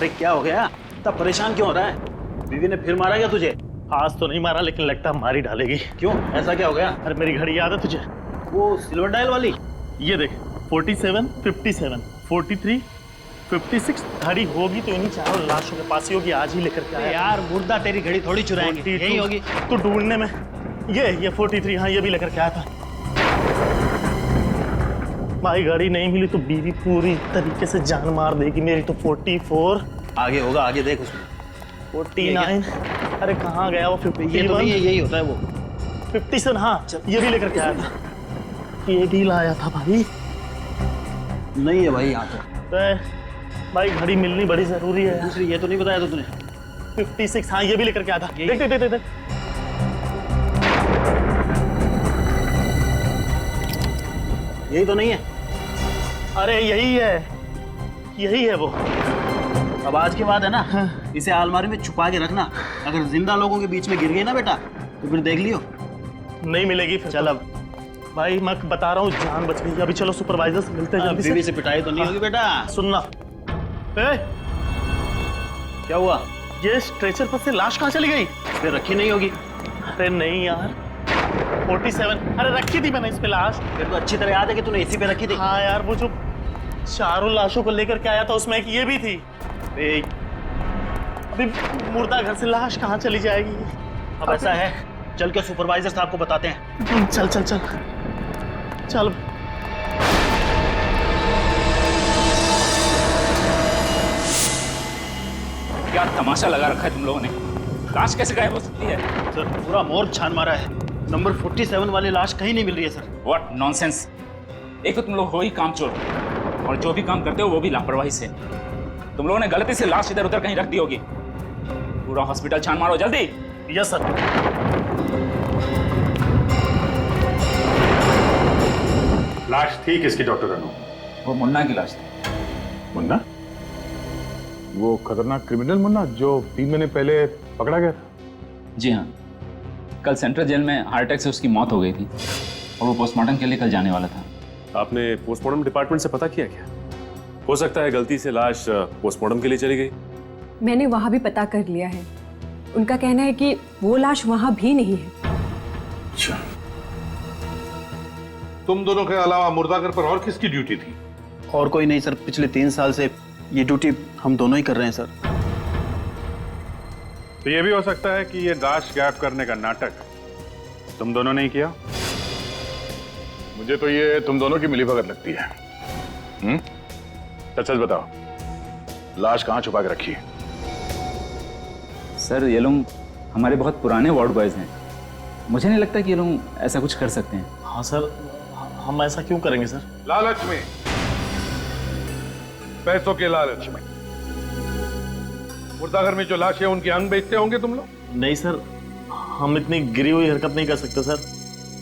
अरे क्या हो गया, इतना परेशान क्यों हो रहा है? बीवी ने फिर मारा क्या तुझे? आज तो नहीं मारा, लेकिन लगता है मार ही डालेगी। क्यों, ऐसा क्या हो गया? अरे मेरी घड़ी याद है तुझे? वो सिल्वर डायल वाली? ये देख, 47, 57, 43, 56 घड़ी होगी तो इन्हीं चारों लाशों के पास ही होगी। आज ही लेकर के आया। यार मुर्दा तेरी घड़ी थोड़ी चुराएंगे, यही होगी। तो ढूंढने में ये 43, हाँ ये भी लेकर के आया था। भाई घड़ी नहीं मिली तो बीवी पूरी तरीके से जान मार देगी मेरी। तो 44, आगे होगा, आगे देख उसमें। 49, अरे कहाँ गया वो 51? ये तो नहीं है, यही होता है वो। 57, हाँ ये भी लेकर के आया था। ये भी लाया था भाई। नहीं है भाई यहाँ तो भाई घड़ी मिलनी बड़ी जरूरी है। दूसरी ये तो नहीं बताया तो तूने? 56, हाँ ये भी लेकर के आया था। देख देख देख देख। यही तो नहीं है? अरे यही है, यही है वो। अब आज के बाद है ना, इसे अलमारी में छुपा के रखना। अगर जिंदा लोगों के बीच में गिर गई ना बेटा, तो फिर देख लियो। नहीं मिलेगी फिर। चल अब भाई मैं बता रहा हूँ, जान बच गई। अभी चलो सुपरवाइजर से मिलते हैं जल्दी बीवी से। से पिटाई तो नहीं होगी बेटा? सुनना, क्या हुआ? ये स्ट्रेचर पर से लाश कहाँ चली गई? फिर रखी नहीं होगी। अरे नहीं यार, 47, अरे रखी थी मैंने इस पे लाश। फिर तो अच्छी तरह याद है कि तूने एसी पे रखी थी। हाँ यार, वो जो चारों लाशों को लेकर के आया था उसमें एक ये भी थी। अभी मुर्दा घर से लाश कहाँ चली जाएगी? अब ऐसा है, चल के सुपरवाइजर साहब को बताते हैं। चल चल चल चल। क्या तमाशा लगा रखा है तुम लोगों ने? लाश कैसे गायब हो सकती है? सर पूरा मोर्ग छान मारा है, नंबर 47 वाली लाश कहीं नहीं मिल रही है सर। What nonsense! एक तो तुम लोग हो ही कामचोर, और जो भी काम करते हो वो भी लापरवाही से। तुम लोगों ने गलती से लाश इधर उधर कहीं रख दी होगी। पूरा हॉस्पिटल छान मारो जल्दी। Yes sir. लाश थी किसकी डॉक्टर अनु? वो मुन्ना की लाश थी। मुन्ना? वो खतरनाक क्रिमिनल मुन्ना जो 3 महीने पहले पकड़ा गया था? जी हाँ, कल सेंट्रल जेल में हार्ट अटैक से उसकी मौत हो गई थी और वो पोस्टमार्टम के लिए कल जाने वाला था। आपने पोस्टमार्टम डिपार्टमेंट से पता किया क्या? हो सकता है गलती से लाश पोस्टमार्टम के लिए चली गई। मैंने वहां भी पता कर लिया है। उनका कहना है कि वो लाश वहां भी नहीं है। अच्छा, तुम दोनों के अलावा मुर्दाघर पर और किसकी ड्यूटी थी? और कोई नहीं सर, पिछले 3 साल से ये ड्यूटी हम दोनों ही कर रहे हैं सर। तो ये भी हो सकता है कि ये लाश गायब करने का नाटक तुम दोनों ने ही किया? मुझे तो ये तुम दोनों की मिलीभगत लगती है। सच सच बताओ, लाश कहाँ छुपा के रखी है? सर ये लोग हमारे बहुत पुराने वार्ड बॉयज हैं। मुझे नहीं लगता कि ये लोग ऐसा कुछ कर सकते हैं। हाँ सर, हम ऐसा क्यों करेंगे सर? लालच में, पैसों के लालच में मुर्दाघर में जो लाश है उनके अंग बेचते होंगे तुम लोग? नहीं सर, हम इतनी गिरी हुई हरकत नहीं कर सकते सर।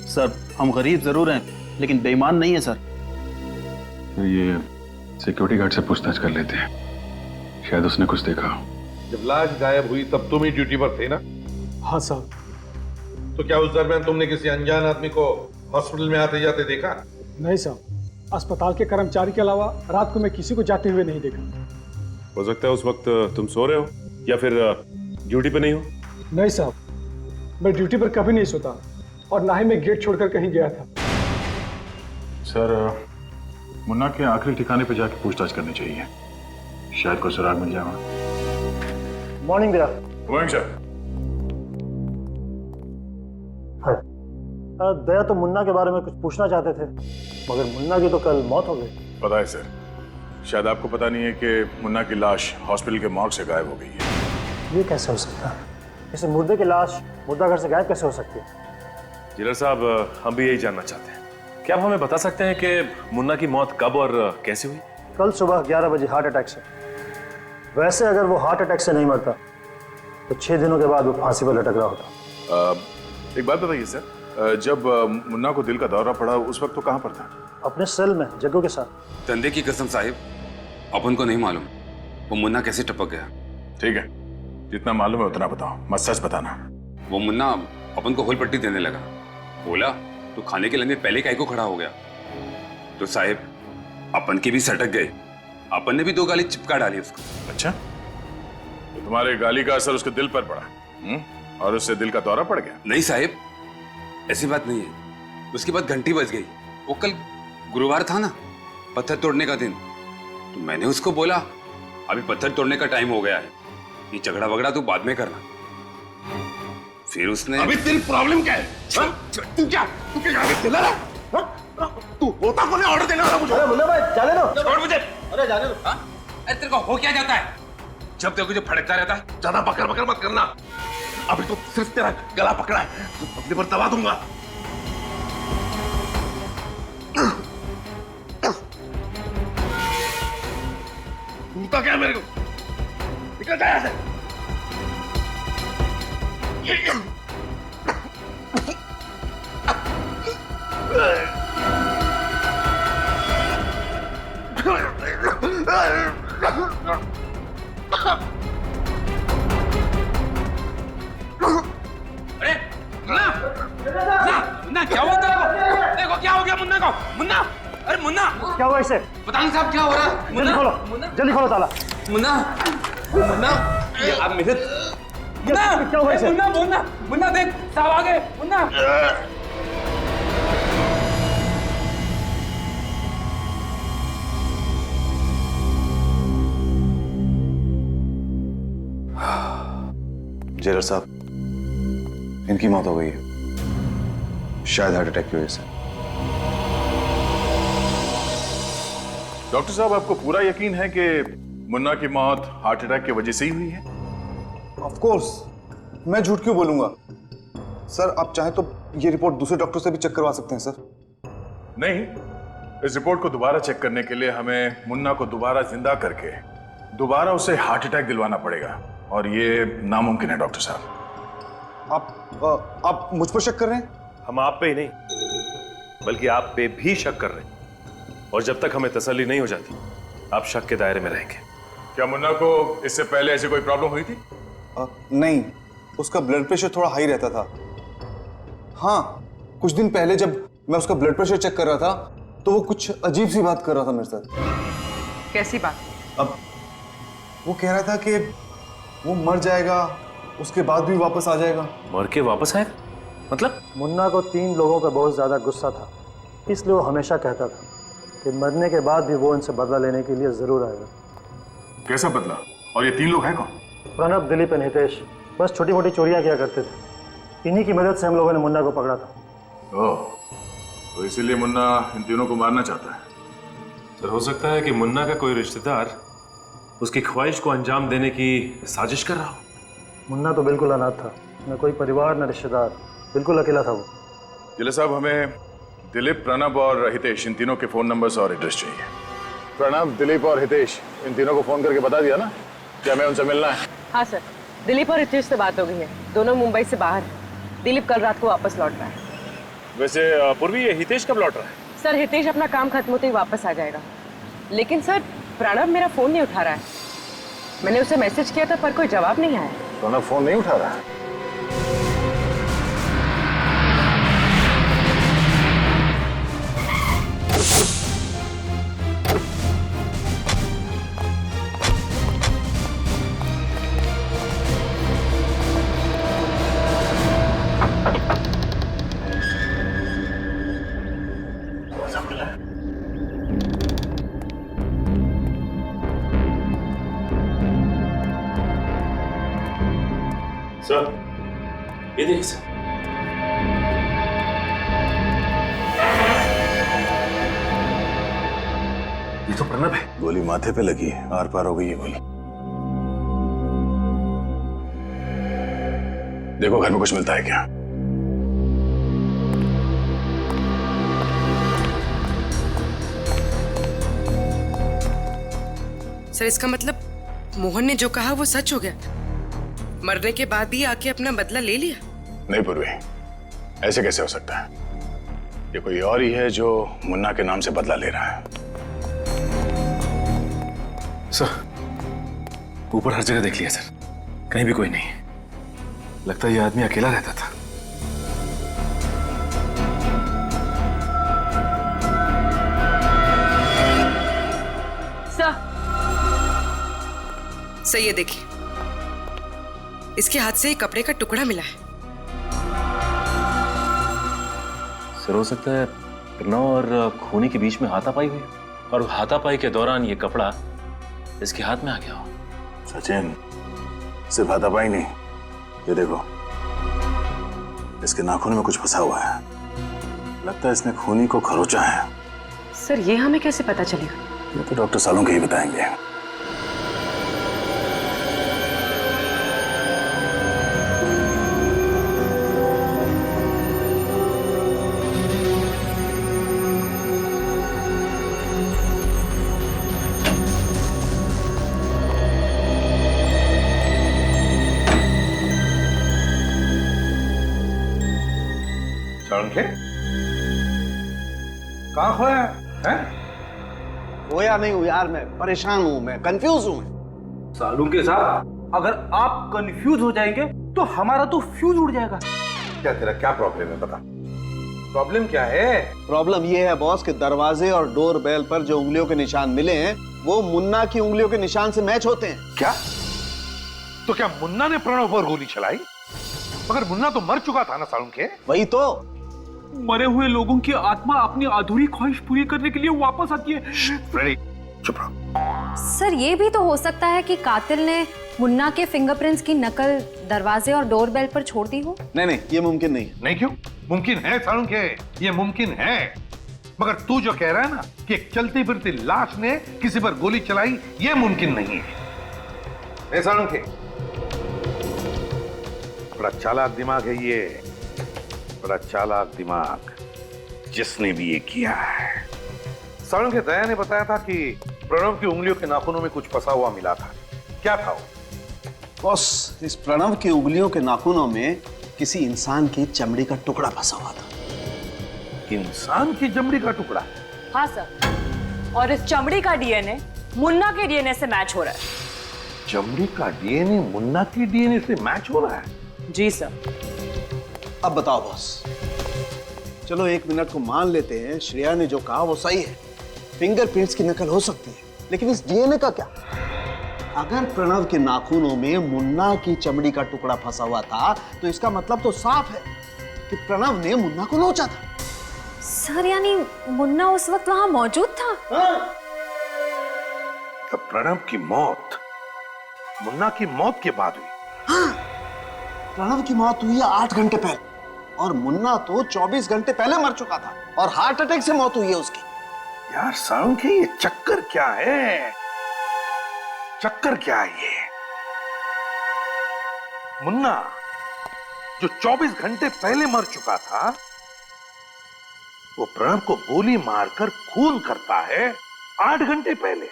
सर हम गरीब जरूर हैं, लेकिन बेईमान नहीं है सर। तो ये सिक्योरिटी गार्ड से पूछताछ कर लेते हैं, शायद उसने कुछ देखा हो। जब लाश गायब हुई तब तुम ही ड्यूटी पर थे ना? हाँ साहब। तो क्या उस दरमियान तुमने किसी अनजान आदमी को हॉस्पिटल में आते जाते देखा? नहीं साहब, अस्पताल के कर्मचारी के अलावा रात को मैं किसी को जाते हुए नहीं देखा। हो सकता है उस वक्त तुम सो रहे हो या फिर ड्यूटी पे नहीं हो। नहीं साहब, मैं ड्यूटी पर कभी नहीं सोता और ना ही मैं गेट छोड़कर कहीं गया था। सर, मुन्ना के आखिरी ठिकाने पे जाके पूछताछ करनी चाहिए, शायद कोई सुराग मिल जाएगा। Morning Daya. Morning sir. Daya तो मुन्ना के बारे में कुछ पूछना चाहते थे, मगर मुन्ना की तो कल मौत हो गई। पता है सर, शायद आपको पता नहीं है कि मुन्ना की लाश हॉस्पिटल के मॉर्ग से गायब हो गई है। ये कैसे हो सकता है? इस मुर्दे की लाश मुर्दाघर से गायब कैसे हो सकती है? जिलर साहब, हम भी यही जानना चाहते हैं। क्या आप हमें बता सकते हैं कि मुन्ना की मौत कब और कैसे हुई? कल सुबह 11 बजे हार्ट अटैक से। वैसे अगर वो हार्ट अटैक से नहीं मरता तो 6 दिनों के बाद वो फांसी पर लटक रहा होता। एक बात बताइए सर, जब मुन्ना को दिल का दौरा पड़ा उस वक्त तो कहाँ पर था? अपने सेल में जग्गू के साथ। धंधे की कसम साहिब, अपन को नहीं मालूम वो मुन्ना कैसे टपक गया। ठीक है, जितना मालूम है उतना बताओ, मत सच बताना। वो मुन्ना अपन को होल पट्टी देने लगा। बोला तो खाने के लंगे पहले काहे को खड़ा हो गया। तो साहिब अपन के भी सटक गए, अपन ने भी 2 गाली चिपका डाली उसको। अच्छा, तुम्हारे गाली का असर उसके दिल पर पड़ा। और उससे दिल का दौरा पड़ गया। नहीं साहिब, ऐसी बात नहीं है। उसके बाद घंटी बज गई। वो कल गुरुवार था ना, पत्थर तोड़ने का दिन, तो मैंने उसको बोला अभी पत्थर तोड़ने का टाइम हो गया है, ये झगड़ा वगड़ा तू बाद में करना। फिर उसने अभी तेरी प्रॉब्लम क्या है? तू क्या दिला रहा? तू होता कौन है ऑर्डर देने वाला मुझे? मुन्ना भाई जाने दो। छोड़ मुझे। अरे जाने दो। हाँ? अरे तेरे को हो क्या जाता है जब देखो जो फड़कता रहता है? ज्यादा पकड़ पकड़ मत करना। अभी तो सिर्फ तेरा गला पकड़ा है, तो अपने पर दबा दूंगा। घूमता क्या मेरे को? निकल जा यहाँ से। अरे मुन्ना, मुन्ना क्या हुआ तेरे को? देखो क्या हो गया मुन्ना को। मुन्ना, अरे मुन्ना, क्या हुआ इसे? पता नहीं साहब क्या हो रहा है। जल्दी खोलो, जल्दी खोलो ताला। मुन्ना, मुन्ना, आप मेरे मुन्ना, क्या हुआ इसे? मुन्ना मुन्ना मुन्ना देख साहब आ गए। मुन्ना जेलर साहब, इनकी मौत हो गई है, शायद हार्ट अटैक की वजह से। डॉक्टर साहब, आपको पूरा यकीन है कि मुन्ना की मौत हार्ट अटैक की वजह से ही हुई है? ऑफ कोर्स, मैं झूठ क्यों बोलूंगा सर। आप चाहें तो ये रिपोर्ट दूसरे डॉक्टर से भी चेक करवा सकते हैं सर। नहीं, इस रिपोर्ट को दोबारा चेक करने के लिए हमें मुन्ना को दोबारा जिंदा करके दोबारा उसे हार्ट अटैक दिलवाना पड़ेगा, और ये नामुमकिन है डॉक्टर साहब। आप मुझ पर शक कर रहे हैं? हम आप पे ही नहीं बल्कि आप पे भी शक कर रहे हैं, और जब तक हमें तसल्ली नहीं हो जाती आप शक के दायरे में रहेंगे। क्या मुन्ना को इससे पहले ऐसी कोई प्रॉब्लम हुई थी? नहीं, उसका ब्लड प्रेशर थोड़ा हाई रहता था। हाँ, कुछ दिन पहले जब मैं उसका ब्लड प्रेशर चेक कर रहा था तो वो कुछ अजीब सी बात कर रहा था मेरे साथ। कैसी बात? अब वो कह रहा था कि वो मर जाएगा, उसके बाद भी वापस आ जाएगा। मर के वापस आएगा? मतलब? मुन्ना को 3 लोगों का बहुत ज्यादा गुस्सा था, इसलिए वो हमेशा कहता था कि मरने के बाद भी वो इनसे बदला लेने के लिए जरूर आएगा। कैसा बदला? और ये 3 लोग हैं कौन? प्रणब, दिलीप और हितेश बस छोटी मोटी चोरियां किया करते थे। इन्हीं की मदद से हम लोगों ने मुन्ना को पकड़ा था। ओह, तो इसीलिए मुन्ना इन तीनों को मारना चाहता है। सर, हो सकता है कि मुन्ना का कोई रिश्तेदार उसकी ख्वाहिश को अंजाम देने की साजिश कर रहा हो। मुन्ना तो बिल्कुल अनाथ था, न कोई परिवार न रिश्तेदार, बिल्कुल अकेला था वो। जिले साहब, हमें दिलीप, प्रणब और हितेश, इन तीनों के फोन नंबर्स और एड्रेस चाहिए। प्रणब, दिलीप और हितेश, इन तीनों को फोन करके बता दिया ना कि हमें उनसे मिलना है? हाँ सर, दिलीप और हितेश से बात हो गई है, दोनों मुंबई से बाहर हैं। दिलीप कल रात को वापस लौट रहा है। वैसे पूर्वी, ये हितेश कब लौट रहा है? सर, हितेश अपना काम खत्म होते ही वापस आ जाएगा, लेकिन सर प्रणब मेरा फोन नहीं उठा रहा है। मैंने उसे मैसेज किया था पर कोई जवाब नहीं आया। प्रणब फोन नहीं उठा रहा है? सर, ये देखिए सर। ये तो प्रणब है। गोली माथे पे लगी है, आर पार हो गई है गोली। देखो घर में कुछ मिलता है क्या? सर, इसका मतलब मोहन ने जो कहा वो सच हो गया? मरने के बाद भी आके अपना बदला ले लिया? नहीं पूर्वी, ऐसे कैसे हो सकता है? ये कोई और ही है जो मुन्ना के नाम से बदला ले रहा है। सर, ऊपर हर जगह देख लिया सर, कहीं भी कोई नहीं है। लगता है ये आदमी अकेला रहता था। सर ये देखिए, इसके हाथ से एक कपड़े का टुकड़ा मिला है। सर हो सकता है प्रणव और खूनी के बीच में हाथापाई हुई और हाथापाई के दौरान ये कपड़ा इसके हाथ में आ गया हो। सचिन, सिर्फ हाथापाई नहीं, ये देखो इसके नाखून में कुछ फंसा हुआ है। लगता है इसने खूनी को खरोचा है। सर ये हमें कैसे पता चलेगा? ये तो डॉक्टर सालुंखे ही बताएंगे। सालुंखे, कहाँ खोया है? खोया नहीं हूँ यार, मैं परेशान हूँ, मैं कंफ्यूज हूँ। सालुंखे साहब, अगर आप कंफ्यूज हो जाएंगे तो हमारा तो फ्यूज उड़ जाएगा। क्या तेरा क्या प्रॉब्लम है, बता। प्रॉब्लम क्या है? प्रॉब्लम ये है बॉस कि दरवाजे और डोर बेल पर जो उंगलियों के निशान मिले हैं वो मुन्ना की उंगलियों के निशान से मैच होते हैं। क्या? तो क्या मुन्ना ने प्रणव पर गोली चलाई? मगर मुन्ना तो मर चुका था ना सालुंखे। वही तो। मरे हुए लोगों की आत्मा अपनी अधूरी ख्वाहिश पूरी करने के लिए वापस आती है। फ्रेडी, चुप रहो। सर ये भी तो हो सकता है कि कातिल ने मुन्ना के फिंगरप्रिंट्स की नकल दरवाजे और डोरबेल पर छोड़ दी हो। नहीं, ये मुमकिन नहीं। नहीं क्यों? मुमकिन है सालुंखे, ये मुमकिन है। मगर तू जो कह रहा है ना कि एक चलती फिरती लाश ने किसी पर गोली चलाई, ये मुमकिन नहीं है। सालुंखे, बड़ा चालाक दिमाग है ये, बड़ा चालाक दिमाग जिसने भी ये किया है। सालुंखे, दया ने बताया था कि प्रणव की उंगलियों के नाखूनों में कुछ फंसा हुआ मिला था। क्या था वो? बॉस, इस प्रणव की उंगलियों के नाखूनों में किसी इंसान की चमड़ी का टुकड़ा फंसा हुआ था। इंसान की चमड़ी का टुकड़ा? हाँ सर, और इस चमड़ी का डीएनए मुन्ना के डीएनए से मैच हो रहा है। चमड़ी का डीएनए मुन्ना की डीएनए से मैच हो रहा है? जी सर। अब बताओ बॉस, चलो एक मिनट को मान लेते हैं श्रेया ने जो कहा वो सही है, फिंगरप्रिंट्स की नकल हो सकती है, लेकिन इस डीएनए का क्या? अगर प्रणव के नाखूनों में मुन्ना की चमड़ी का टुकड़ा फंसा हुआ था तो इसका मतलब तो साफ है कि प्रणव ने मुन्ना को नोचा था। सर यानी मुन्ना उस वक्त वहां मौजूद था? तो प्रणव की मौत मुन्ना की मौत के बाद हुई? हाँ, प्रणव की मौत हुई 8 घंटे पहले और मुन्ना तो 24 घंटे पहले मर चुका था और हार्ट अटैक से मौत हुई है उसकी। यार सालुंखे, ये चक्कर क्या है? चक्कर क्या है ये? मुन्ना जो 24 घंटे पहले मर चुका था, वो प्रणव को गोली मारकर खून करता है 8 घंटे पहले।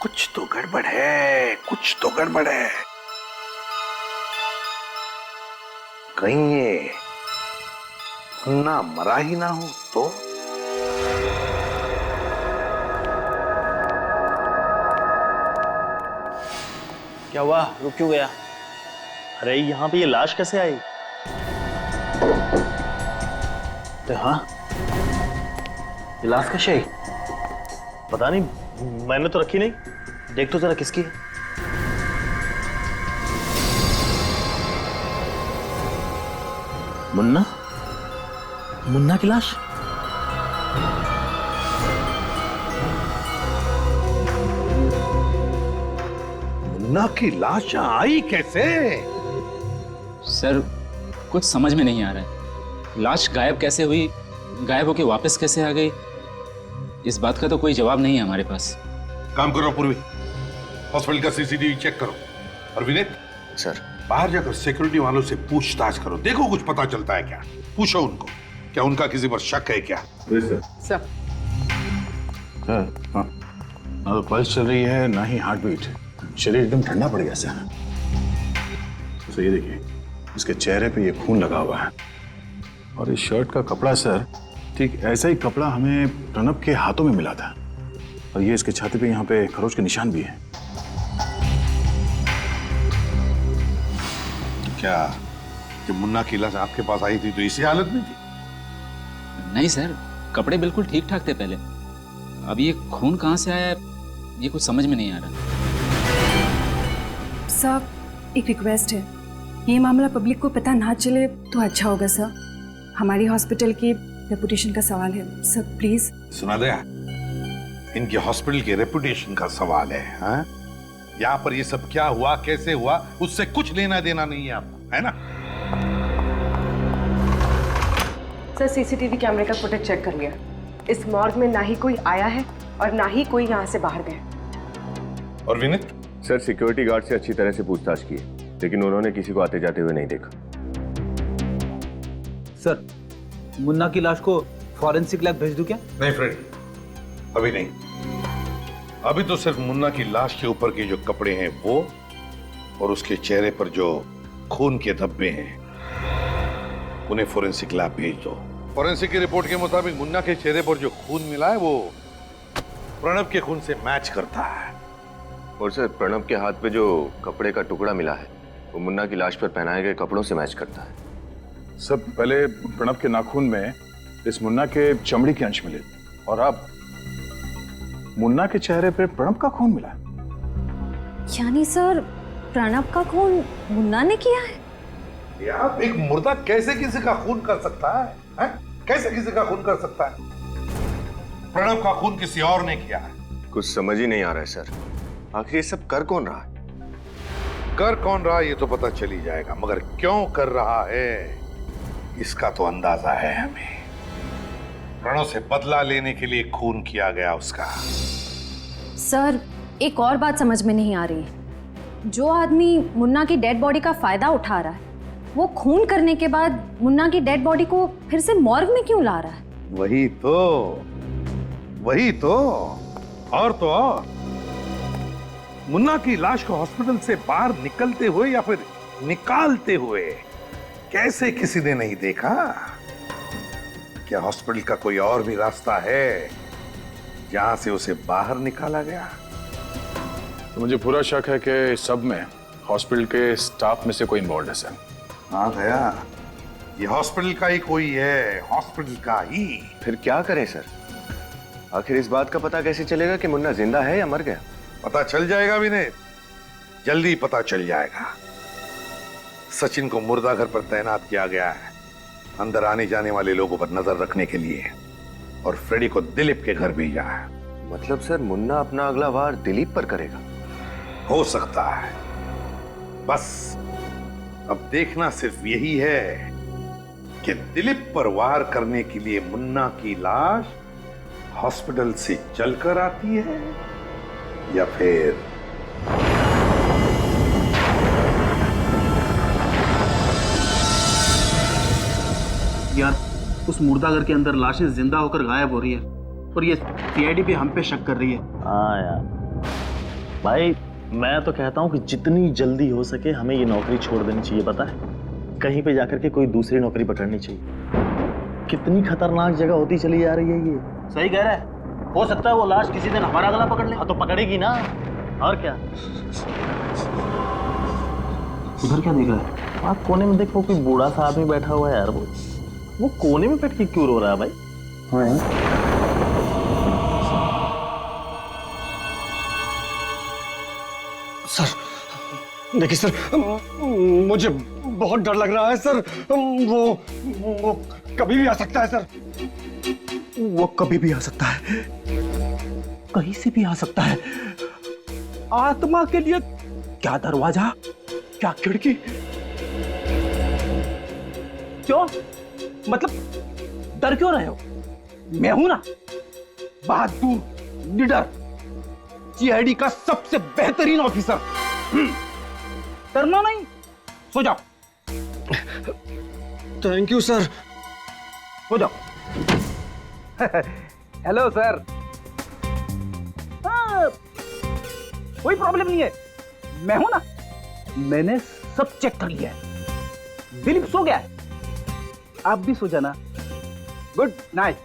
कुछ तो गड़बड़ है, कुछ तो गड़बड़ है। कहीं ये मुन्ना मरा ही ना हो तो? क्या हुआ, रुक क्यों गया? अरे यहाँ पे ये लाश कैसे आई? अरे हाँ, ये लाश कैसे आई? पता नहीं, मैंने तो रखी नहीं। देख तो जरा किसकी है। मुन्ना? मुन्ना की लाश? मुन्ना की लाश यहाँ आई कैसे? सर कुछ समझ में नहीं आ रहा है। लाश गायब कैसे हुई, गायब होके वापस कैसे आ गई, इस बात का तो कोई जवाब नहीं है हमारे पास। काम करो पूर्वी, हॉस्पिटल का सीसीटीवी चेक करो। और विनीत सर, बाहर जाकर सिक्योरिटी वालों से पूछताछ करो, देखो कुछ पता चलता है क्या। पूछो उनको, क्या उनका किसी पर शक है क्या? सर हाँ, ना तो पल्स चल रही है ना ही हार्ट बीट। शरीर एकदम ठंडा पड़ गया सर। तो ये देखिए, इसके चेहरे पे ये खून लगा हुआ है और इस शर्ट का कपड़ा सर, ठीक ऐसा ही कपड़ा हमें प्रणव के हाथों में मिला था और ये इसके छाती पे यहाँ पे खरोच के निशान भी है। क्या जब मुन्ना की लाश आपके पास आई थी तो इसी हालत में थी? नहीं सर, कपड़े बिल्कुल ठीक ठाक थे पहले। अब ये खून कहाँ से आया, ये कुछ समझ में नहीं आ रहा। सर, एक रिक्वेस्ट है, ये मामला पब्लिक को पता ना चले तो अच्छा होगा सर। हमारी हॉस्पिटल की रेपुटेशन का सवाल है सर, प्लीज। सुना दया, इनके हॉस्पिटल के रेपुटेशन का सवाल है। हाँ? यहाँ पर ये सब क्या हुआ, कैसे हुआ, उससे कुछ लेना देना नहीं है आपको, है ना? सर, सीसीटीवी कैमरे का फुटेज चेक कर लिया। इस मॉर्ग में ना ही कोई आया है और ना ही कोई यहाँ से बाहर गया। और विनीत? सर, सिक्योरिटी गार्ड से अच्छी तरह से पूछताछ की, लेकिन उन्होंने किसी को आते जाते हुए नहीं देखा। सर, मुन्ना की लाश को फॉरेंसिक लैब भेज दूं क्या? नहीं फ्रेड, अभी नहीं। अभी तो सिर्फ मुन्ना की लाश के ऊपर के जो कपड़े हैं वो, और उसके चेहरे पर जो खून के धब्बे हैं, उन्हें फॉरेंसिक लैब भेज दो। फॉरेंसिक की रिपोर्ट के मुताबिक मुन्ना के चेहरे पर जो खून मिला है वो प्रणब के खून से मैच करता है। और सर, प्रणब के हाथ पे जो कपड़े का टुकड़ा मिला है वो मुन्ना की लाश पर पहनाए गए कपड़ों से मैच करता है। सब पहले प्रणब के नाखून में इस मुन्ना के चमड़ी के अंश मिले, और अब मुन्ना के चेहरे पे प्रणब का खून मिला। यानी सर, प्रणब का खून मुन्ना ने किया है? यार, एक मुर्दा कैसे किसी का खून कर सकता है? हैं? कैसे किसी का खून कर सकता है? प्रणब का खून किसी और ने किया है। कुछ समझ ही नहीं आ रहा है सर, आखिर ये सब कर कौन रहा है? कर कौन रहा है ये तो पता चल ही जाएगा, मगर क्यों कर रहा है इसका तो अंदाजा है हमें। प्रणव से बदला लेने के लिए खून किया गया उसका। सर, एक और बात समझ में नहीं आ रही है। जो आदमी मुन्ना की डेड बॉडी का फायदा उठा रहा है, वो खून करने के बाद मुन्ना की डेड बॉडी को फिर से मॉर्ग में क्यों ला रहा है? वही तो और मुन्ना की लाश को हॉस्पिटल से बाहर निकलते हुए या फिर निकालते हुए कैसे किसी ने नहीं देखा? क्या हॉस्पिटल का कोई और भी रास्ता है जहां से उसे बाहर निकाला गया? तो मुझे पूरा शक है कि सब में हॉस्पिटल के स्टाफ में से कोई इन्वॉल्व है सर। हाँ दया, ये हॉस्पिटल का ही कोई है, हॉस्पिटल का ही। फिर क्या करें सर? आखिर इस बात का पता कैसे चलेगा कि मुन्ना जिंदा है या मर गया? पता चल जाएगा विनीत, जल्दी पता चल जाएगा। सचिन को मुर्दा घर पर तैनात किया गया है, अंदर आने जाने वाले लोगों पर नजर रखने के लिए, और फ्रेडी को दिलीप के घर भेजा है। मतलब सर, मुन्ना अपना अगला वार दिलीप पर करेगा? हो सकता है, बस अब देखना सिर्फ यही है कि दिलीप पर वार करने के लिए मुन्ना की लाश हॉस्पिटल से चलकर आती है या फिर यार, उस मुर्दाघर के अंदर लाशें जिंदा होकर गायब हो रही है और ये सीआईडी भी हम पे शक कर रही है। हाँ यार भाई, मैं तो कहता हूँ कि जितनी जल्दी हो सके हमें ये नौकरी छोड़ देनी चाहिए। पता है, कहीं पे जाकर के कोई दूसरी नौकरी पकड़नी चाहिए। कितनी खतरनाक जगह होती चली जा रही है ये। सही कह रहा है, हो सकता है वो लाश किसी दिन हमारा गला पकड़ ले। हाँ तो पकड़ेगी ना, और क्या। उधर क्या देख रहा है? आप कोने में देखो, कोई बूढ़ा सा आदमी बैठा हुआ है यार। वो कोने में बैठ के क्यों रो रहा है भाई? हाँ यार, सर देखिए सर, मुझे बहुत डर लग रहा है सर। वो कभी भी आ सकता है सर। वो कभी भी आ सकता है, कहीं से भी आ सकता है। आत्मा के लिए क्या दरवाजा, क्या खिड़की? क्यों, मतलब डर क्यों रहे हो? मैं हूं ना, बहादुर, निडर, सीआईडी का सबसे बेहतरीन ऑफिसर। डरना नहीं, सो जाओ। Thank you sir. सो जाओ। Hello sir. हाँ, कोई प्रॉब्लम नहीं है, मैं हूं ना, मैंने सब चेक कर लिया है। दिलीप सो गया है, आप भी सो जाना। Good night.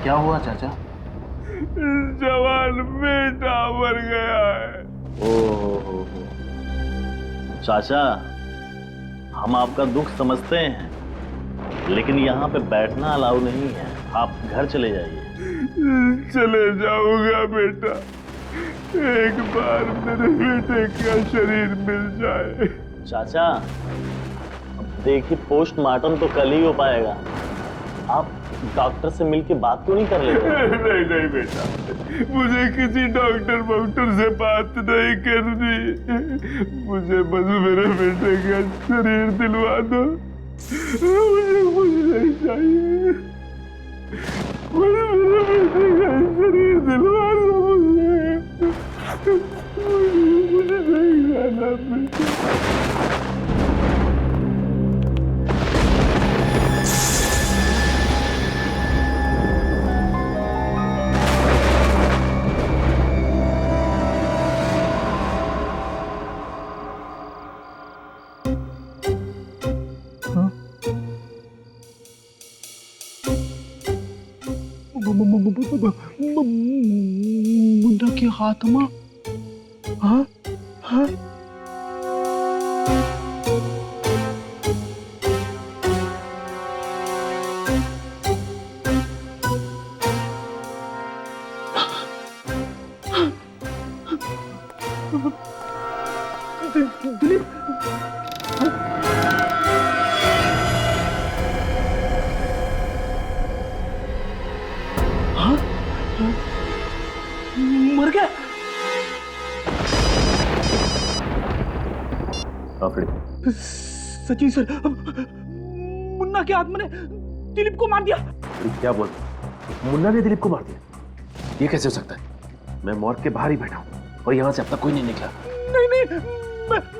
क्या हुआ चाचा? जवान बेटा मर गया है। ओहो, चाचा हम आपका दुख समझते हैं, लेकिन यहाँ पे बैठना अलाउ नहीं है, आप घर चले जाइए। चले जाऊंगा बेटा, एक बार मेरे बेटे का शरीर मिल जाए। चाचा अब देखिए, पोस्टमार्टम तो कल ही हो पाएगा, आप डॉक्टर से मिलके बात क्यों नहीं कर लेते? नहीं नहीं बेटा, मुझे किसी डॉक्टर से बात नहीं करनी, मुझे बस मेरे बेटे का शरीर दिलवा दो, मुझे कुछ नहीं चाहिए, बस मेरे बेटे का शरीर दिलवा दो, मुझे नहीं जाना बेटा। मुन्ना के हाथ में हाँ हाँ दिलीप मर गया। सचिन सर, मुन्ना के आत्मा ने दिलीप को मार दिया। क्या बोल? मुन्ना ने दिलीप को मार दिया? ये कैसे हो सकता है? मैं मॉर्ग के बाहर ही बैठा हूँ और यहाँ से अब तक कोई नहीं निकला। नहीं नहीं,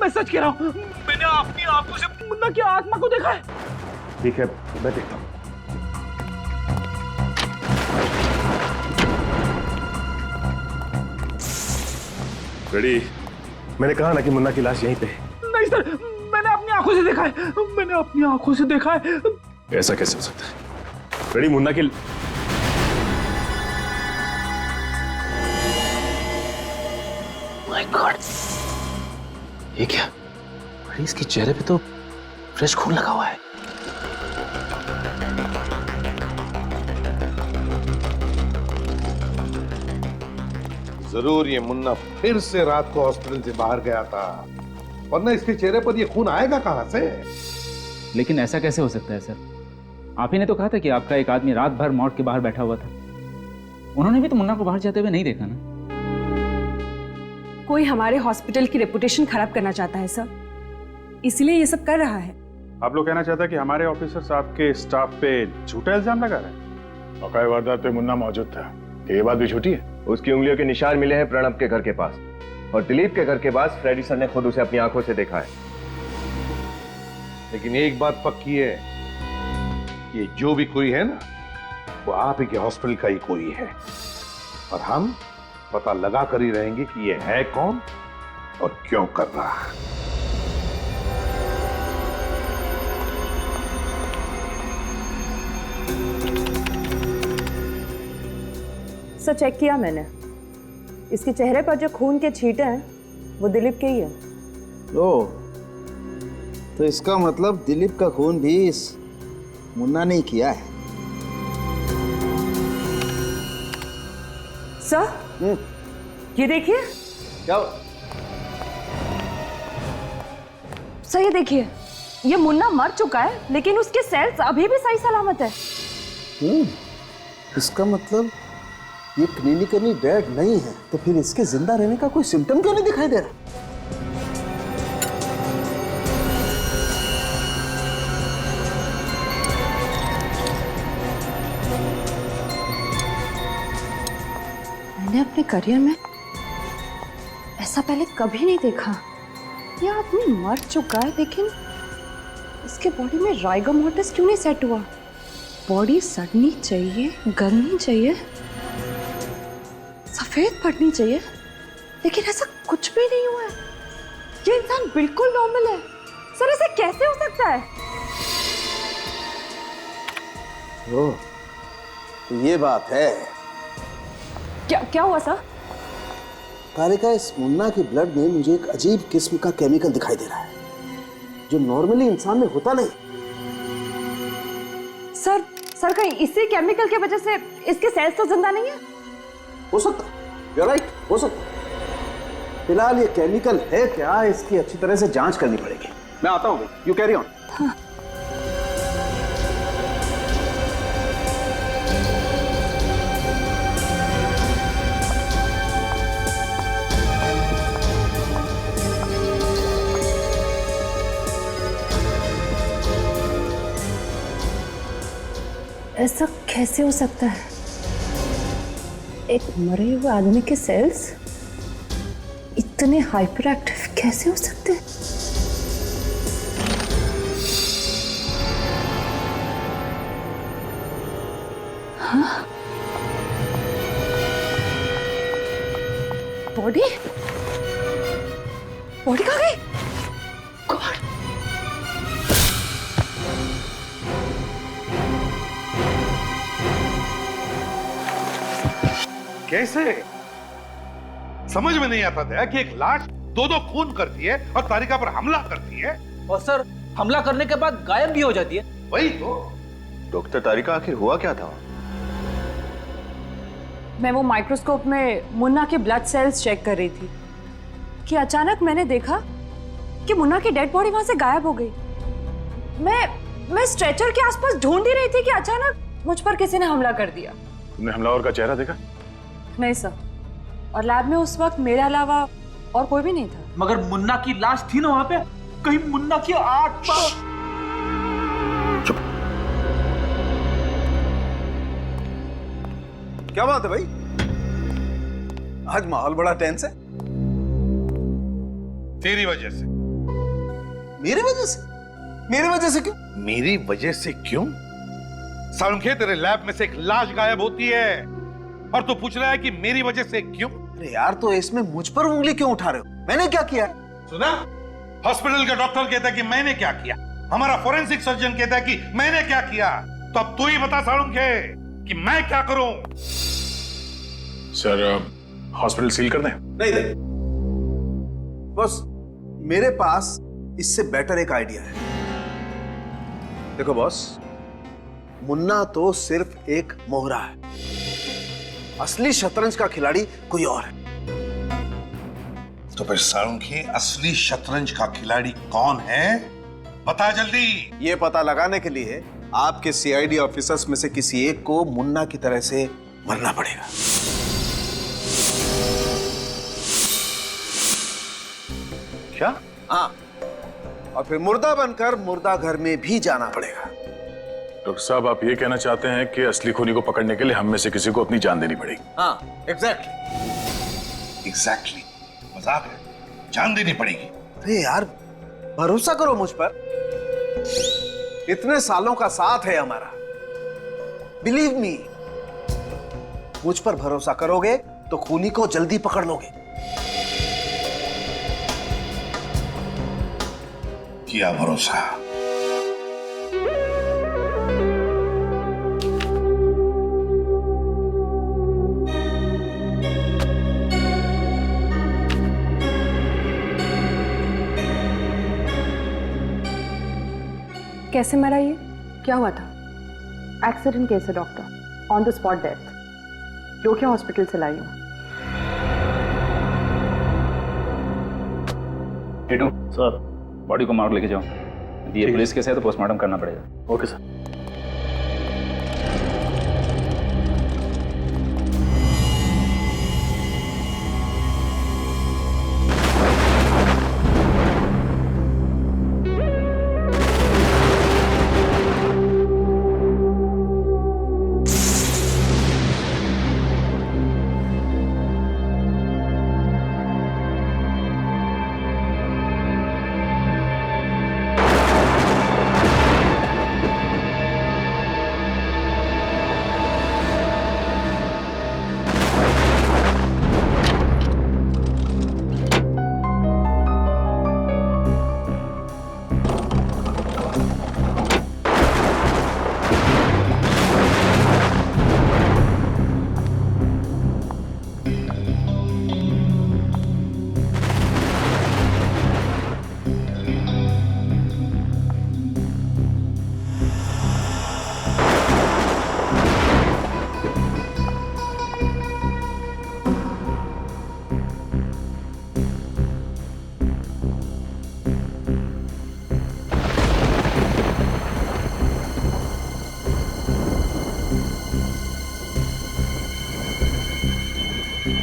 मैं सच कह रहा हूँ, मैंने अपनी आंखों से मुन्ना की आत्मा को देखा है। ठीक है, मैं देखता हूँ। रेडी? मैंने कहा ना कि मुन्ना की लाश यहीं पे है। नहीं सर, मैंने अपनी आंखों से देखा है, मैंने अपनी आंखों से देखा है। ऐसा कैसे हो सकता है? रेडी, मुन्ना की माय गॉड, ये क्या? अरे इसके चेहरे पे तो फ्रेश खून लगा हुआ है। जरूर ये मुन्ना फिर से रात को हॉस्पिटल से बाहर गया था, वरना इसके चेहरे पर ये खून आएगा कहां से? लेकिन ऐसा कैसे हो सकता है सर? आप ही ने तो कहा था कि आपका एक आदमी रात भर मॉर्ग के बाहर बैठा हुआ था। उन्होंने भी तो मुन्ना को बाहर जाते हुए नहीं देखा ना। कोई हमारे हॉस्पिटल की रेपुटेशन खराब करना चाहता है सर, इसलिए ये सब कर रहा है। आप लोग कहना चाहता है कि हमारे ऑफिसर्स आपके स्टाफ पे झूठा इल्जाम लगा रहे हैं? औकाई वारदात पे मुन्ना मौजूद था, ये बात भी झूठी है? उसकी उंगलियों के निशान मिले हैं प्रणब के घर के पास, और दिलीप के घर के पास फ्रेडी सर ने खुद उसे अपनी आंखों से देखा है। लेकिन एक बात पक्की है, ये जो भी कोई है ना, वो आप ही के हॉस्पिटल का ही कोई है, और हम पता लगा कर ही रहेंगे कि ये है कौन और क्यों कर रहा है। सर चेक किया मैंने, इसके चेहरे पर जो खून के छींटे हैं वो दिलीप के ही है। ओह, तो इसका मतलब दिलीप का खून भी इस मुन्ना ने किया है। सर ये देखिए। क्या? सर ये देखिए, ये मुन्ना मर चुका है, लेकिन उसके सेल्स अभी भी सही सलामत है। इसका मतलब ये क्लिनिकली डेड नहीं है, तो फिर इसके जिंदा रहने का कोई सिम्टम क्यों नहीं दिखाई दे रहा? मैंने अपने करियर में ऐसा पहले कभी नहीं देखा। ये आदमी मर चुका है, लेकिन इसके बॉडी में राइगर मोर्टिस क्यों नहीं सेट हुआ? बॉडी सड़नी चाहिए, गलनी चाहिए, सफेद पड़नी चाहिए, लेकिन ऐसा कुछ भी नहीं हुआ है। ये इंसान बिल्कुल नॉर्मल है। सर ऐसा कैसे हो सकता है? ओह, तो ये बात है। क्या क्या हुआ सर? तारिका, इस मुन्ना के ब्लड में मुझे एक अजीब किस्म का केमिकल दिखाई दे रहा है जो नॉर्मली इंसान में होता नहीं। सर कहीं इसी केमिकल की वजह से इसके सेल्स तो जिंदा नहीं है? हो सकता, you're right, हो सकता। फिलहाल ये केमिकल है क्या, इसकी अच्छी तरह से जांच करनी पड़ेगी। मैं आता हूँ, यू कैरी ऑन। ऐसा कैसे हो सकता है? एक मरे हुए आदमी के सेल्स इतने हाइपर एक्टिव कैसे हो सकते हैं? हाँ? बॉडी कहाँ गई? गॉड! कैसे? समझ में नहीं आता था कि एक लाश दो खून करती है और तारिका पर हमला करती है, और सर हमला करने के बाद गायब भी हो जाती है। वही तो। डॉक्टर तारिका, आखिर हुआ क्या था? मैं वो माइक्रोस्कोप में मुन्ना के ब्लड सेल्स चेक कर रही थी कि अचानक मैंने देखा कि मुन्ना की डेड बॉडी वहां से गायब हो गई। मैं स्ट्रेचर के आसपास ढूंढ ही रही थी कि अचानक मुझ पर किसी ने हमला कर दिया। तुमने हमलावर का चेहरा देखा? नहीं सर, और लैब में उस वक्त मेरे अलावा और कोई भी नहीं था। मगर मुन्ना की लाश थी ना वहां पे, कहीं मुन्ना की आत्मा। क्या बात है भाई, आज माहौल बड़ा टेंस है। तेरी वजह से। मेरी वजह से? मेरी वजह से क्यों? मेरी वजह से क्यों? सालुंखे, तेरे लैब में से एक लाश गायब होती है और तू पूछ रहा है कि मेरी वजह से क्यों? अरे यार, तो इसमें मुझ पर उंगली क्यों उठा रहे हो? मैंने क्या किया? सुना? हॉस्पिटल का डॉक्टर कहता है कि मैंने क्या किया, हमारा फोरेंसिक सर्जन कहता है कि मैंने क्या किया। तो अब तू ही बता सालुंखे कि मैं क्या करूं? सर, हॉस्पिटल सील कर दें? नहीं, बस मेरे पास इससे बेटर एक आइडिया है। देखो बॉस, मुन्ना तो सिर्फ एक मोहरा है, असली शतरंज का खिलाड़ी कोई और है। तो फिर सालुंखे, असली शतरंज का खिलाड़ी कौन है? बता जल्दी। ये पता लगाने के लिए आपके सीआईडी ऑफिसर्स में से किसी एक को मुन्ना की तरह से मरना पड़ेगा। क्या? हाँ, और फिर मुर्दा बनकर मुर्दा घर में भी जाना पड़ेगा। डॉक्टर साहब, आप ये कहना चाहते हैं कि असली खूनी को पकड़ने के लिए हम में से किसी को अपनी जान देनी पड़ेगी? हाँ, एग्जैक्टली। मजाक है, जान देनी पड़ेगी। अरे यार, भरोसा करो मुझ पर, इतने सालों का साथ है हमारा। बिलीव मी, मुझ पर भरोसा करोगे तो खूनी को जल्दी पकड़ लोगे। किया भरोसा। कैसे मरा ये? क्या हुआ था? एक्सीडेंट केस है doctor, on the spot death. Lohia hospital से लाई हूँ। टीटू सर, बॉडी को मार्ग लेके जाओ। ये पुलिस केस है तो पोस्टमार्टम करना पड़ेगा। Okay sir. यहां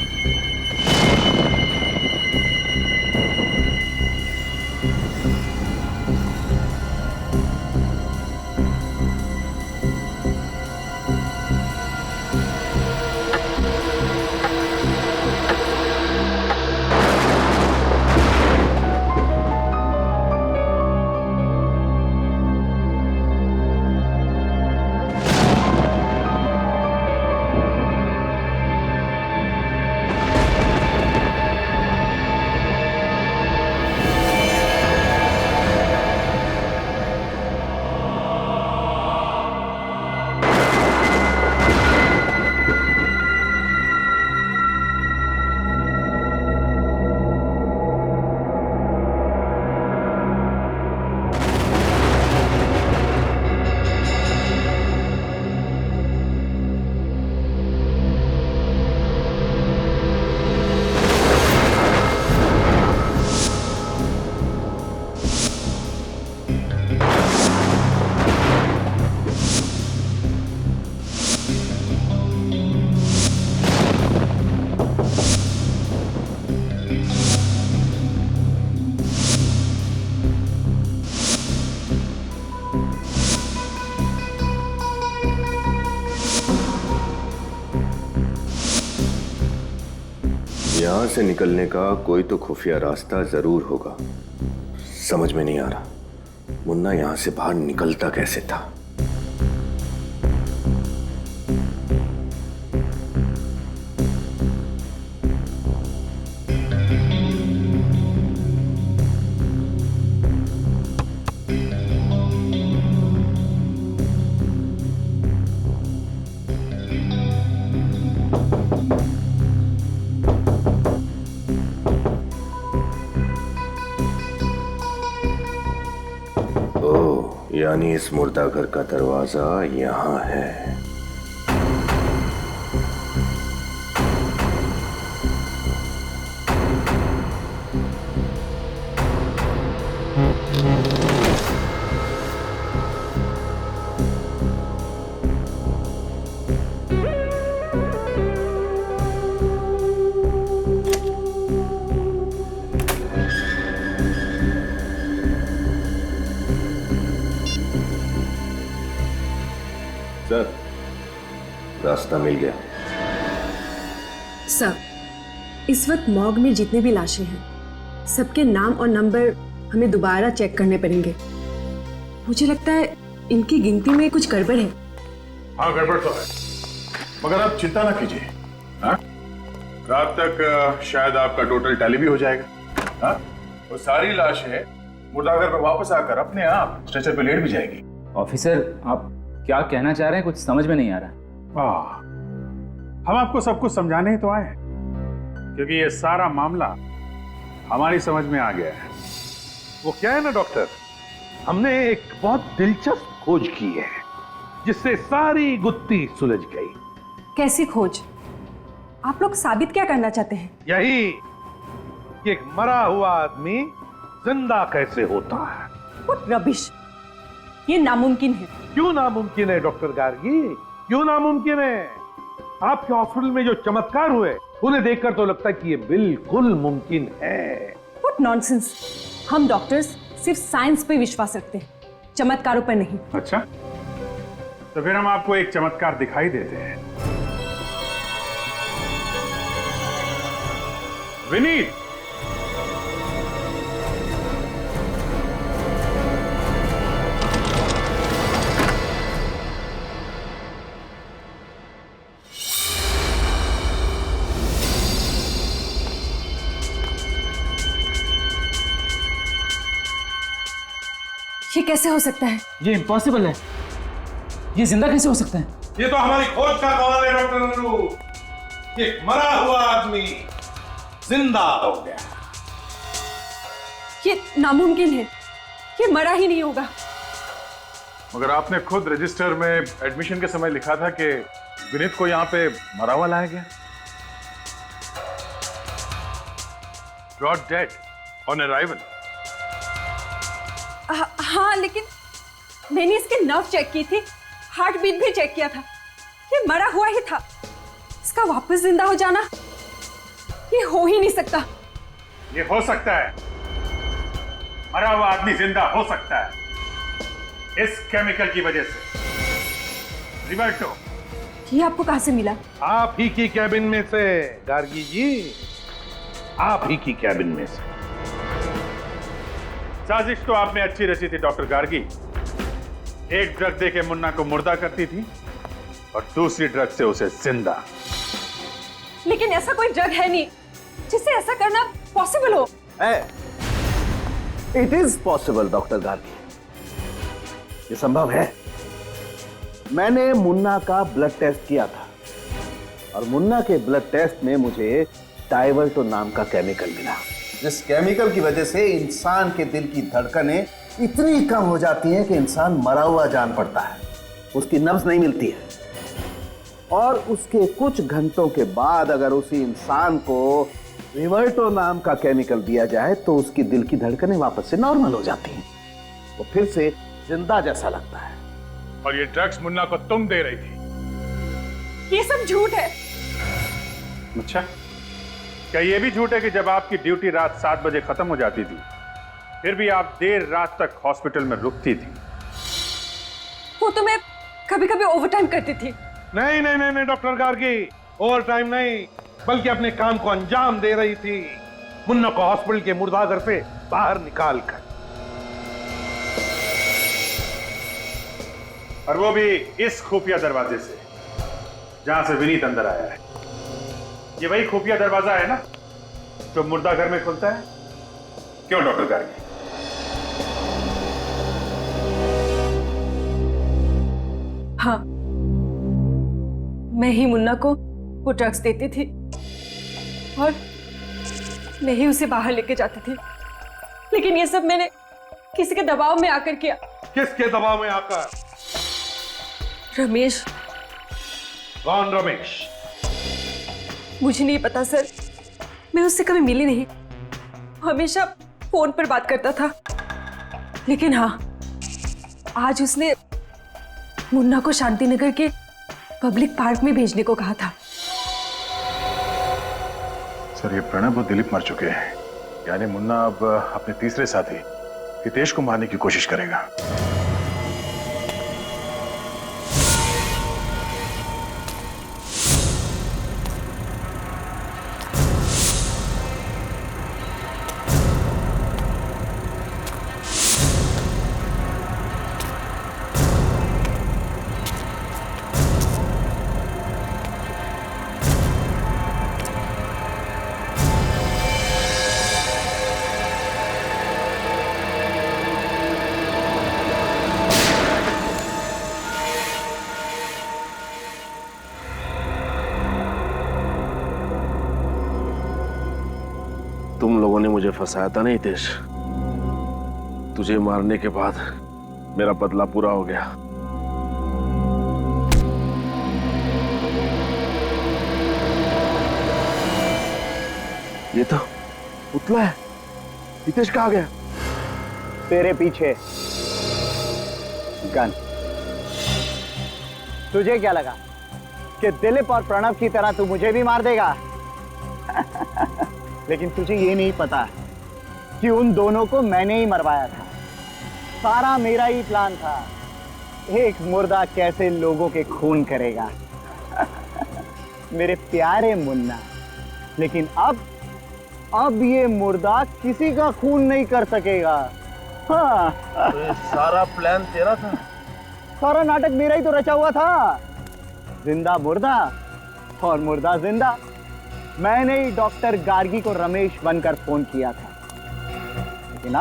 से निकलने का कोई तो खुफिया रास्ता जरूर होगा। समझ में नहीं आ रहा मुन्ना यहां से बाहर निकलता कैसे था। यानी इस मुर्दाघर का दरवाजा यहां है। सर, रास्ता मिल गया। सर, इस वक्त मॉर्ग में जितने भी लाशें हैं, सबके नाम और नंबर हमें दोबारा चेक करने पड़ेंगे। मुझे लगता है इनकी गिनती में कुछ गड़बड़ है। हाँ, गड़बड़ तो है, मगर आप चिंता ना कीजिए। हाँ, रात तक शायद आपका टोटल टैली भी हो जाएगा। हाँ, वो सारी लाशें मुर्दाघर पे वापस आकर अपने आप स्ट्रेचर पे लेट भी जाएगी। ऑफिसर, आप क्या कहना चाह रहे हैं? कुछ समझ में नहीं आ रहा। हम आपको सब कुछ समझाने ही तो आए हैं, क्योंकि ये सारा मामला हमारी समझ में आ गया है। वो क्या है ना डॉक्टर, हमने एक बहुत दिलचस्प खोज की है जिससे सारी गुत्थी सुलझ गई। कैसी खोज? आप लोग साबित क्या करना चाहते हैं? यही कि एक मरा हुआ आदमी जिंदा कैसे होता है। What rubbish! ये नामुमकिन है। क्यों नामुमकिन है डॉक्टर गार्गी? क्यों नामुमकिन है? आपके हॉस्पिटल में जो चमत्कार हुए उन्हें देखकर तो लगता है कि ये बिल्कुल मुमकिन है। What nonsense! हम डॉक्टर्स सिर्फ साइंस पे विश्वास रखते हैं, चमत्कारों पर नहीं। अच्छा, तो फिर हम आपको एक चमत्कार दिखाई देते हैं। विनीत, ये कैसे हो सकता है? ये इम्पॉसिबल है। ये जिंदा कैसे हो सकता है? ये तो हमारी खोज का कमाल है डॉक्टर नंदू। एक मरा हुआ आदमी जिंदा हो गया। ये नामुमकिन है, ये मरा ही नहीं होगा। मगर आपने खुद रजिस्टर में एडमिशन के समय लिखा था कि विनीत को यहाँ पे मरा हुआ लाया गया। Brought dead on arrival। हाँ, लेकिन मैंने इसके नर्व चेक की थी, हार्ट बीट भी चेक किया था। ये मरा हुआ ही था। इसका वापस जिंदा हो जाना ये हो ही नहीं सकता। ये हो सकता है। मरा हुआ आदमी जिंदा हो सकता है इस केमिकल की वजह से। रिवर्टो, ये आपको कहां से मिला? आप ही की कैबिन में से गार्गी जी, आप ही की कैबिन में से। साजिश तो आपने अच्छी रची थी डॉक्टर गार्गी। एक ड्रग देके मुन्ना को मुर्दा करती थी और दूसरी ड्रग से उसे जिंदा। लेकिन ऐसा कोई ड्रग है नहीं जिससे ऐसा करना पॉसिबल हो। It is possible doctor Gargi, ये संभव है। मैंने मुन्ना का ब्लड टेस्ट किया था और मुन्ना के ब्लड टेस्ट में मुझे डाइवर्टो नाम का केमिकल मिला, जिस केमिकल की वजह से इंसान के दिल की धड़कनें इतनी कम हो जाती हैं कि इंसान मरा हुआ जान पड़ता है, उसकी नब्ज नहीं मिलती है। और उसके कुछ घंटों के बाद अगर उसी इंसान को रिवर्टो नाम का केमिकल दिया जाए तो उसकी दिल की धड़कनें वापस से नॉर्मल हो जाती हैं, वो फिर से जिंदा जैसा लगता है। और ये ड्रग्स मुन्ना को तुम दे रही थी। ये सब झूठ है। अच्छा, क्या ये भी झूठ है कि जब आपकी ड्यूटी रात 7 बजे खत्म हो जाती थी फिर भी आप देर रात तक हॉस्पिटल में रुकती थी? वो तो मैं कभी कभी ओवरटाइम करती थी। नहीं नहीं नहीं नहीं डॉक्टर गार्गी, ओवर टाइम नहीं, बल्कि अपने काम को अंजाम दे रही थी मुन्ना को हॉस्पिटल के मुर्दाघर से बाहर निकाल कर। और वो भी इस खुफिया दरवाजे से जहां से विनीत अंदर आया है। ये वही खुफिया दरवाजा है ना जो मुर्दाघर में खुलता है? क्यों डॉक्टर गार्गी? हाँ, मैं ही मुन्ना को वो ड्रग्स देती थी और मैं ही उसे बाहर लेके जाती थी। लेकिन ये सब मैंने किसी के दबाव में आकर किया। किसके दबाव में आकर? रमेश। कौन रमेश? मुझे नहीं पता सर, मैं उससे कभी मिली नहीं, हमेशा फोन पर बात करता था। लेकिन हाँ, आज उसने मुन्ना को शांतिनगर के पब्लिक पार्क में भेजने को कहा था। सर, ये प्रणब और दिलीप मर चुके हैं, यानी मुन्ना अब अपने तीसरे साथी हितेश को मारने की कोशिश करेगा। तुम लोगों ने मुझे फंसाया था नहीं हितेश, तुझे मारने के बाद मेरा बदला पूरा हो गया। ये तो पुतला है। हितेश कहाँ गया? तेरे पीछे गन। तुझे क्या लगा कि दिलीप और प्रणव की तरह तू मुझे भी मार देगा? लेकिन तुझे ये नहीं पता कि उन दोनों को मैंने ही मरवाया था। सारा मेरा ही प्लान था। एक मुर्दा कैसे लोगों के खून करेगा। मेरे प्यारे मुन्ना, लेकिन अब ये मुर्दा किसी का खून नहीं कर सकेगा। हाँ। तो सारा प्लान तेरा था? सारा नाटक मेरा ही तो रचा हुआ था। जिंदा मुर्दा और मुर्दा जिंदा। मैंने ही डॉक्टर गार्गी को रमेश बनकर फोन किया था। लेकिन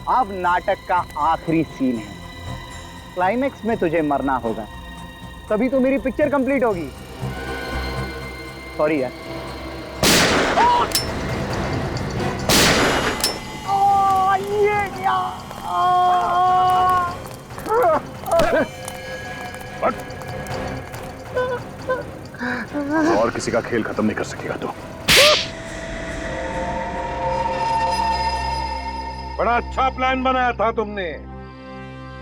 अब नाटक का आखिरी सीन है। क्लाइमेक्स में तुझे मरना होगा, तभी तो मेरी पिक्चर कंप्लीट होगी। सॉरी यार। ये क्या? और किसी का खेल खत्म नहीं कर सकेगा तू। बड़ा अच्छा प्लान बनाया था तुमने,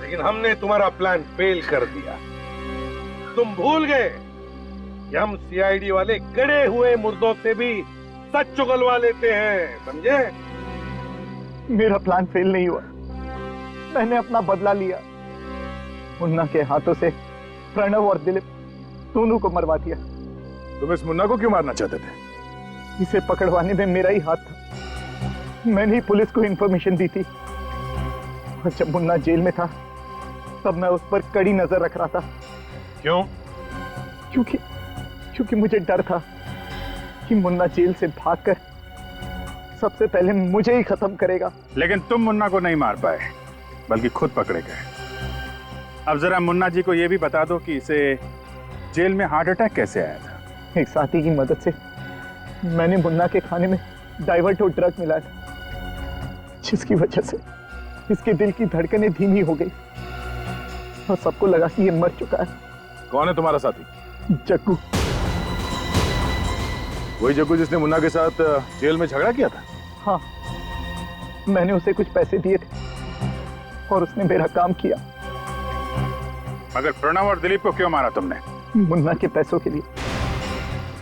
लेकिन हमने तुम्हारा प्लान फेल कर दिया। तुम भूल गए कि हम सीआईडी वाले गड़े हुए मुर्दों से भी सच चुगलवा लेते हैं, समझे? मेरा प्लान फेल नहीं हुआ, मैंने अपना बदला लिया। मुन्ना के हाथों से प्रणव और दिलीप दोनों को मरवा दिया। तुम इस मुन्ना को क्यों मारना चाहते थे? इसे पकड़वाने में मेरा ही हाथ था। मैंने ही पुलिस को इंफॉर्मेशन दी थी, और जब मुन्ना जेल में था तब मैं उस पर कड़ी नजर रख रहा था। क्यों? क्योंकि मुझे डर था कि मुन्ना जेल से भागकर सबसे पहले मुझे ही खत्म करेगा। लेकिन तुम मुन्ना को नहीं मार पाए, बल्कि खुद पकड़े गए। अब जरा मुन्ना जी को यह भी बता दो कि इसे जेल में हार्ट अटैक कैसे आया था। एक साथी की मदद से मैंने मुन्ना के खाने में डाइवर्टो ड्रग मिलाया था, जिसकी वजह से इसके दिल की धड़कनें धीमी हो गई और सबको लगा कि ये मर चुका है। कौन है तुम्हारा साथी? जग्गू। वही जग्गू जिसने मुन्ना के साथ जेल में झगड़ा किया था? हाँ, मैंने उसे कुछ पैसे दिए थे और उसने मेरा काम किया। मगर प्रणव और दिलीप को क्यों मारा तुमने? मुन्ना के पैसों के लिए।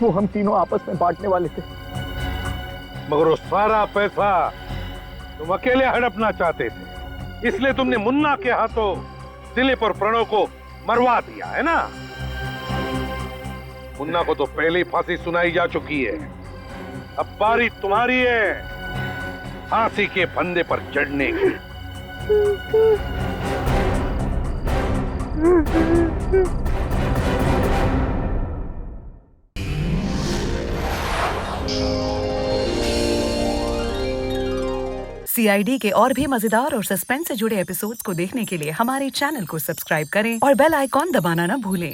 वो हम तीनों आपस में बांटने वाले थे। मगर वो सारा पैसा तुम अकेले हड़पना चाहते थे, इसलिए तुमने मुन्ना के हाथों दिलीप और प्रणव को मरवा दिया, है ना? मुन्ना को तो पहले ही फांसी सुनाई जा चुकी है, अब बारी तुम्हारी है फांसी के फंदे पर चढ़ने की। CID के और भी मजेदार और सस्पेंस से जुड़े एपिसोड्स को देखने के लिए हमारे चैनल को सब्सक्राइब करें और बेल आइकॉन दबाना ना भूलें।